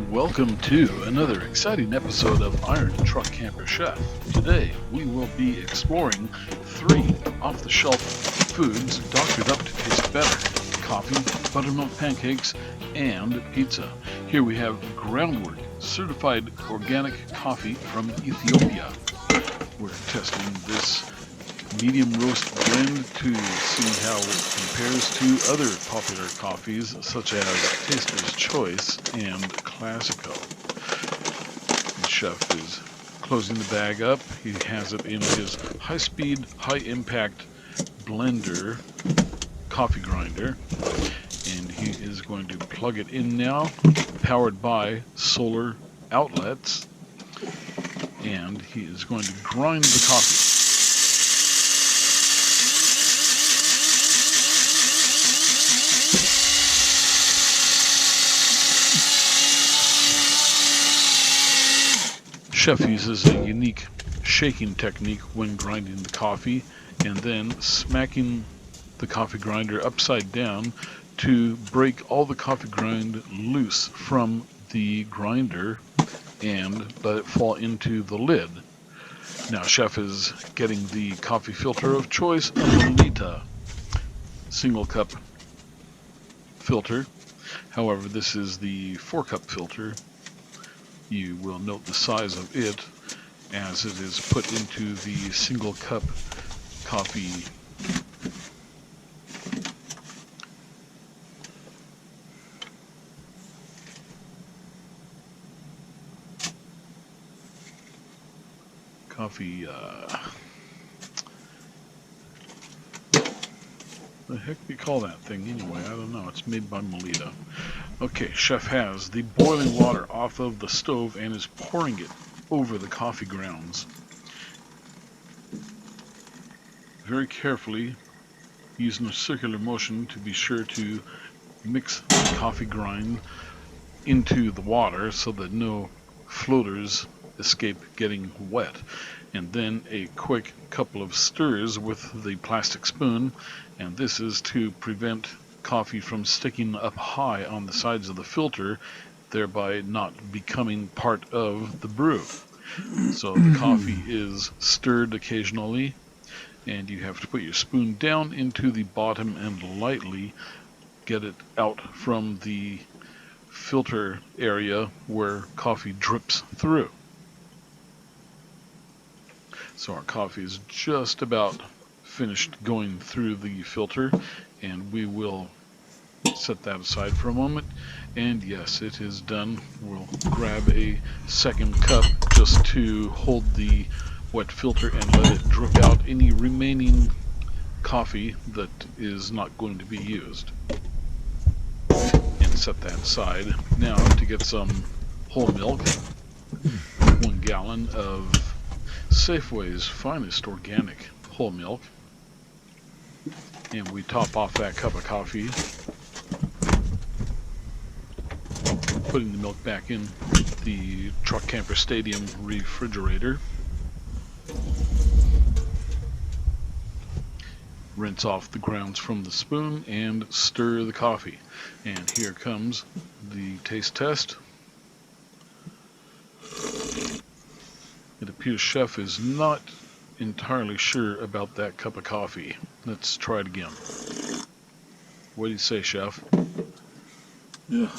Welcome to another exciting episode of Iron Truck Camper Chef. Today we will be exploring 3 off-the-shelf foods doctored up to taste better: coffee, buttermilk pancakes, and pizza. Here we have Groundwork certified organic coffee from Ethiopia. We're testing this medium roast blend to see how it compares to other popular coffees such as Taster's Choice and Classico. The chef is closing the bag up. He has it in his high-speed, high-impact blender coffee grinder, and he is going to plug it in now, powered by solar outlets, and he is going to grind the coffee. Chef uses a unique shaking technique when grinding the coffee, and then smacking the coffee grinder upside down to break all the coffee grind loose from the grinder and let it fall into the lid. Now Chef is getting the coffee filter of choice, a Lolita single cup filter. However, this is the 4-cup filter. You will note the size of it as it is put into the single cup coffee the heck do you call that thing anyway? I don't know. It's made by Melita. Okay, Chef has the boiling water off of the stove and is pouring it over the coffee grounds. Very carefully, using a circular motion to be sure to mix the coffee grind into the water so that no floaters escape getting wet. And then a quick couple of stirs with the plastic spoon, and this is to prevent coffee from sticking up high on the sides of the filter, thereby not becoming part of the brew. So the coffee is stirred occasionally, and you have to put your spoon down into the bottom and lightly get it out from the filter area where coffee drips through. So our coffee is just about finished going through the filter, and we will set that aside for a moment. And yes, it is done. We'll grab a second cup just to hold the wet filter and let it drip out any remaining coffee that is not going to be used. And set that aside. Now to get some whole milk, 1 gallon of Safeway's finest organic whole milk, and we top off that cup of coffee, putting the milk back in the Truck Camper Stadium refrigerator. Rinse off the grounds from the spoon and stir the coffee. And here comes the taste test. It appears Chef is not entirely sure about that cup of coffee. Let's try it again. What do you say, Chef? Yeah.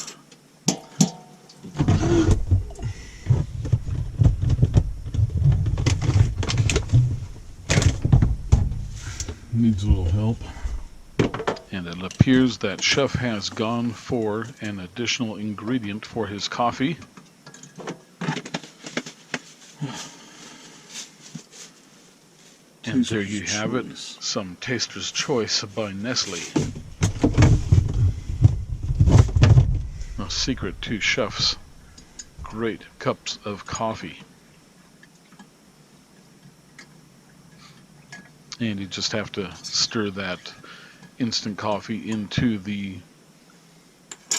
Needs a little help. And it appears that Chef has gone for an additional ingredient for his coffee. And there you have it, some Taster's Choice by Nestle. A secret to Chef's great cups of coffee. And you just have to stir that instant coffee into the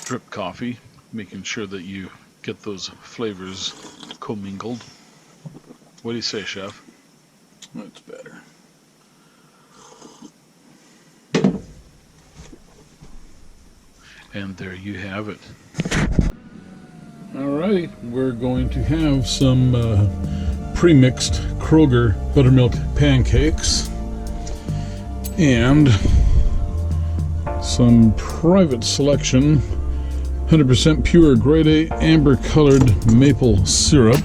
drip coffee, making sure that you get those flavors commingled. What do you say, Chef? That's better. And there you have it. All Alrighty, we're going to have some pre-mixed Kroger buttermilk pancakes and some private selection 100% pure grade A amber colored maple syrup.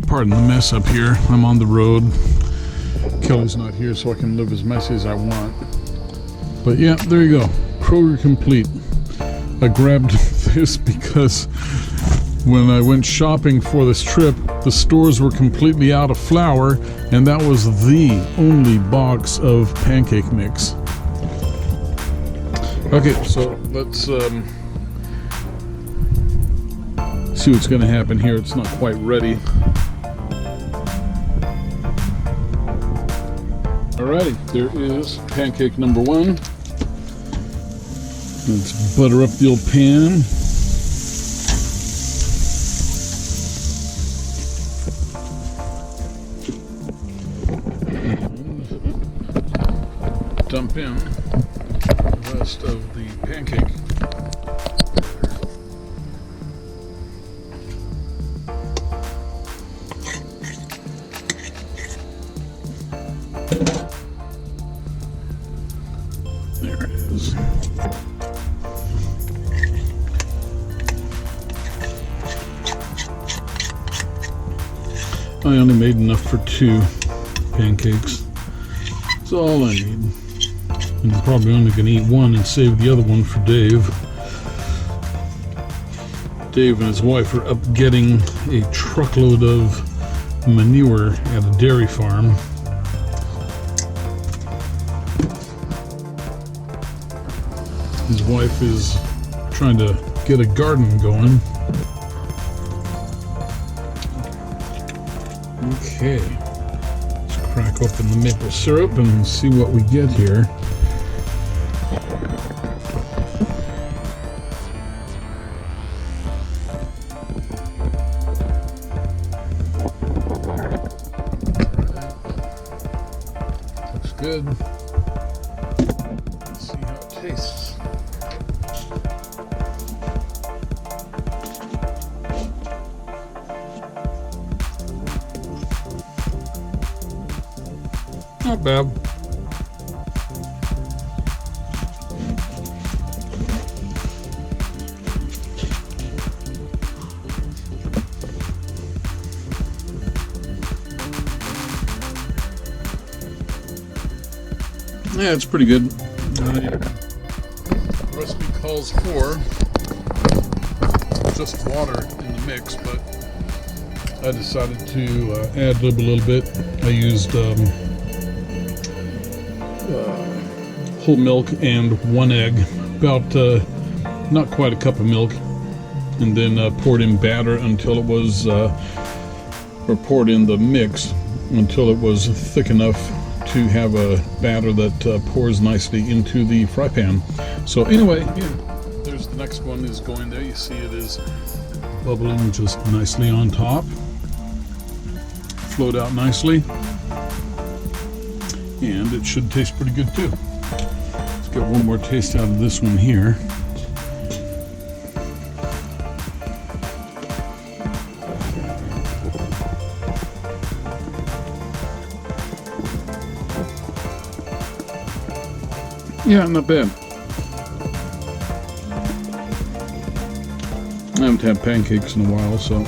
Pardon the mess up here. I'm on the road. Kelly's not here, so I can live as messy as I want. But yeah, there you go. Kroger complete. I grabbed this because when I went shopping for this trip, the stores were completely out of flour, and that was the only box of pancake mix. Okay, so let's see what's going to happen here. It's not quite ready. Alrighty, there is pancake number one. Let's butter up the old pan. And dump in the rest of the pancake. There it is. I only made enough for 2 pancakes. That's all I need. And I'm probably only going to eat one and save the other one for Dave. Dave and his wife are up getting a truckload of manure at a dairy farm. His wife is trying to get a garden going. Okay, let's crack open the maple syrup and see what we get here. Looks good. Let's see how it tastes. Not bad. Yeah, it's pretty good. The recipe calls for just water in the mix, but I decided to ad-lib a little bit. I used whole milk and 1 egg, about not quite a cup of milk, and then poured in batter until it was, or poured in the mix until it was thick enough to have a batter that pours nicely into the fry pan. So anyway, yeah, there's the next one is going there. You see it is bubbling just nicely on top. Flowed out nicely. And it should taste pretty good too. Let's get one more taste out of this one here. Yeah, not bad. I haven't had pancakes in a while, so.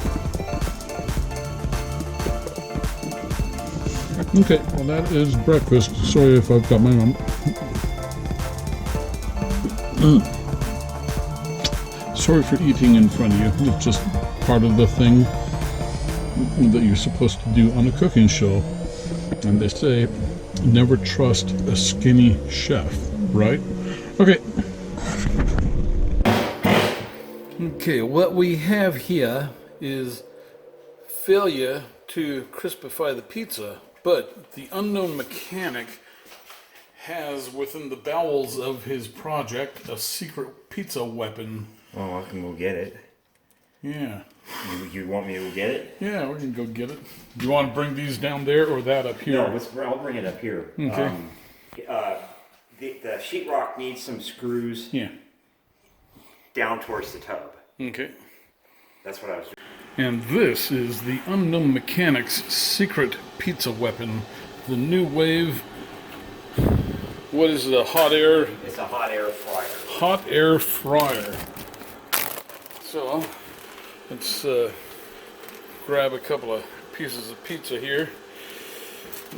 Okay, well that is breakfast. Sorry if I've got my own. Sorry for eating in front of you. It's just part of the thing that you're supposed to do on a cooking show. And they say, never trust a skinny chef, right? Okay. Okay, what we have here is failure to crispify the pizza, but the unknown mechanic has within the bowels of his project a secret pizza weapon. Oh, I can go get it. Yeah. You want me to go get it? Yeah, we can go get it. You want to bring these down there or that up here? No, I'll bring it up here. Okay. The sheetrock needs some screws Yeah. down towards the tub. Okay. That's what I was. And this is the Unknown Mechanics secret pizza weapon, the new wave. What is it? A hot air? It's a hot air fryer. Hot air fryer. So let's grab a couple of pieces of pizza here.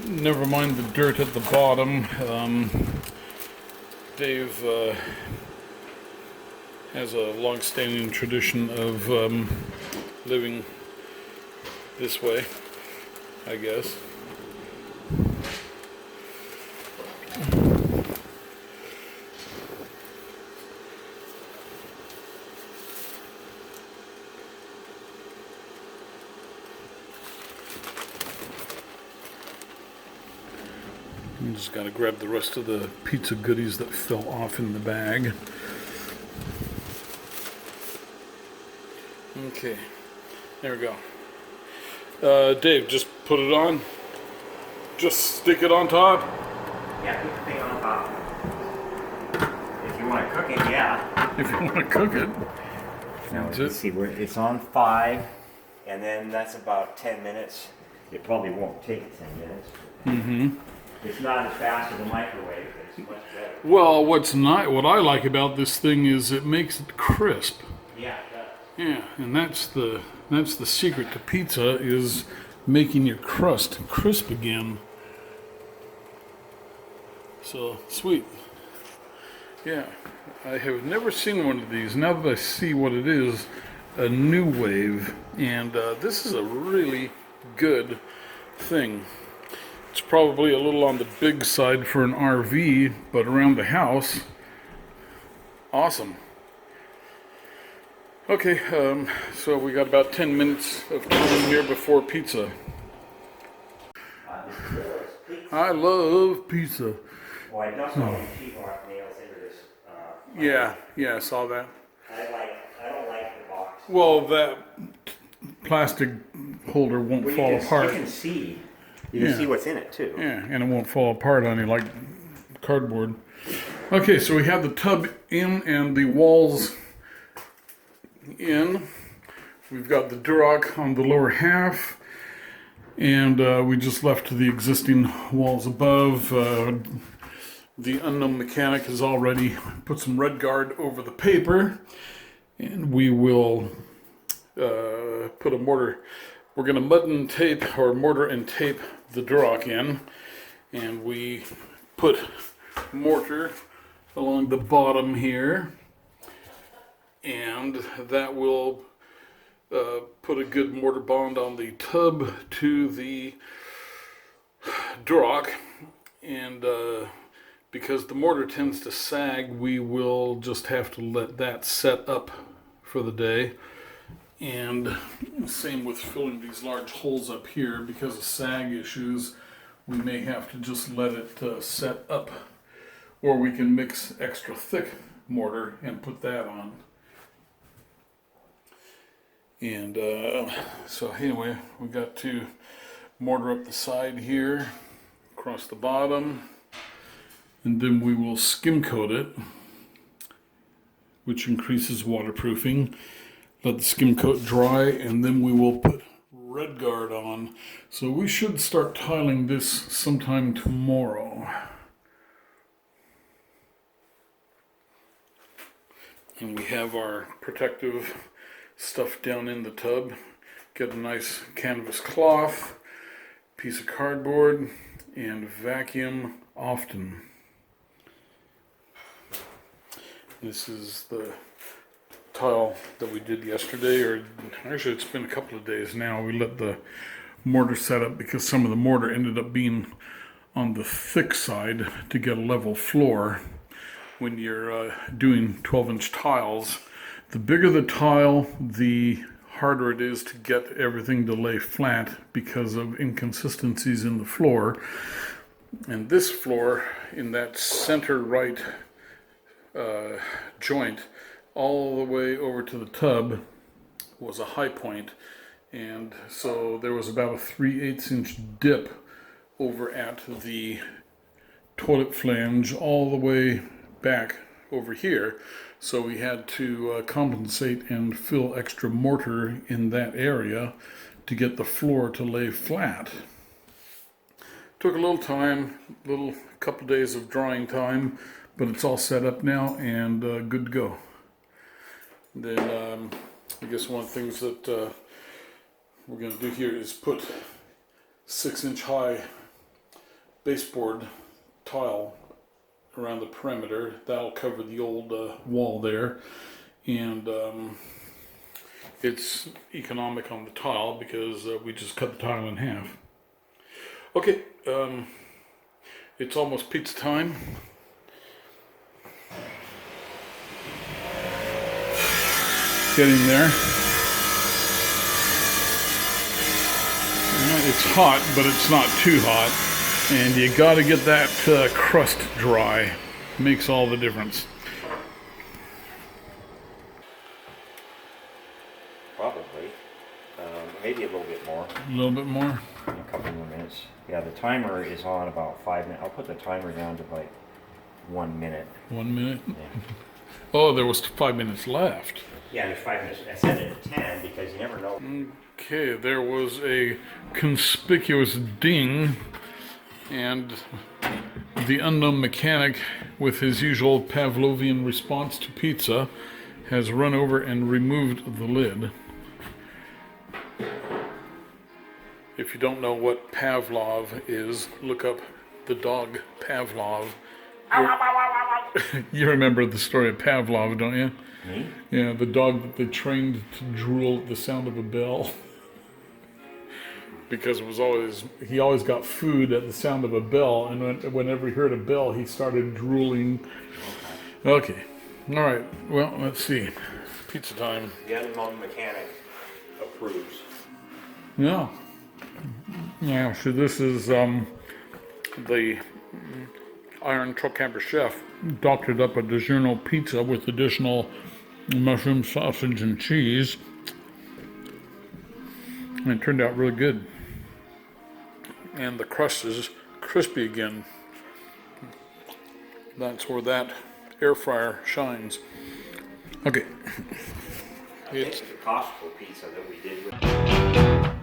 Never mind the dirt at the bottom. Dave has a long-standing tradition of living this way, I guess. You just got to grab the rest of the pizza goodies that fell off in the bag. Okay, there we go. Dave, just put it on. Just stick it on top. Yeah, put the thing on top. If you want to cook it, yeah. If you want to cook it. Now let's see where it's on 5, and then that's about 10 minutes. It probably won't take 10 minutes. Mm-hmm. It's not as fast as a microwave, but it's much better. Well, what I like about this thing is it makes it crisp. Yeah, it does. Yeah, and that's the secret to pizza, is making your crust crisp again. So sweet. Yeah, I have never seen one of these. Now that I see what it is, a new wave, and this is a really good thing. It's probably a little on the big side for an RV, but around the house, awesome. Okay, so we got about 10 minutes of time here before pizza. I love pizza. Well, I just saw the sheet rock nails into this. Yeah, I saw that. I don't like the box. Well, that plastic holder won't Well, fall apart. You can see. You can see what's in it too. Yeah, and it won't fall apart on you like cardboard. Okay, so we have the tub in and the walls in. We've got the Duroc on the lower half, and we just left the existing walls above. The Unknown Mechanic has already put some red guard over the paper, and we will put a mortar. We're going to mud and tape, or mortar and tape, the Duroc in, and we put mortar along the bottom here, and that will put a good mortar bond on the tub to the Duroc, and because the mortar tends to sag, we will just have to let that set up for the day. And same with filling these large holes up here. Because of sag issues, we may have to just let it set up, or we can mix extra thick mortar and put that on. And so anyway, we got to mortar up the side here, across the bottom, and then we will skim coat it, which increases waterproofing. Let the skim coat dry, and then we will put red guard on. So we should start tiling this sometime tomorrow. And we have our protective stuff down in the tub. Get a nice canvas cloth, piece of cardboard, and vacuum often. This is the tile that we did yesterday, or actually it's been a couple of days now. We let the mortar set up because some of the mortar ended up being on the thick side to get a level floor. When you're doing 12-inch tiles, the bigger the tile, the harder it is to get everything to lay flat because of inconsistencies in the floor. And this floor, in that center right joint, all the way over to the tub, was a high point, and so there was about a 3/8 inch dip over at the toilet flange all the way back over here. So we had to compensate and fill extra mortar in that area to get the floor to lay flat. Took a little time, couple days of drying time, but it's all set up now and good to go. Then I guess one of the things that we're going to do here is put 6-inch high baseboard tile around the perimeter. That'll cover the old wall there, and it's economic on the tile because we just cut the tile in half. Okay, it's almost pizza time. Getting there. It's hot, but it's not too hot. And you got to get that crust dry. Makes all the difference. Probably. Maybe a little bit more. A little bit more? A couple more minutes. Yeah, the timer is on about 5 minutes. I'll put the timer down to like 1 minute. 1 minute? Yeah. Oh, there was 5 minutes left. Yeah, there's 5 minutes. I set it at 10 because you never know. Okay, there was a conspicuous ding, and the unknown mechanic, with his usual Pavlovian response to pizza, has run over and removed the lid. If you don't know what Pavlov is, look up the dog Pavlov. You remember the story of Pavlov, don't you? Me? Yeah, the dog that they trained to drool at the sound of a bell. Because he always got food at the sound of a bell, and whenever he heard a bell, he started drooling. Okay, all right. Well, let's see. Pizza time. The unknown mechanic approves. Yeah. Yeah. So this is the Iron Truck Camper Chef doctored up a DiGiorno pizza with additional mushroom, sausage, and cheese, and it turned out really good. And the crust is crispy again. That's where that air fryer shines. Okay. It's the Costco pizza that we did with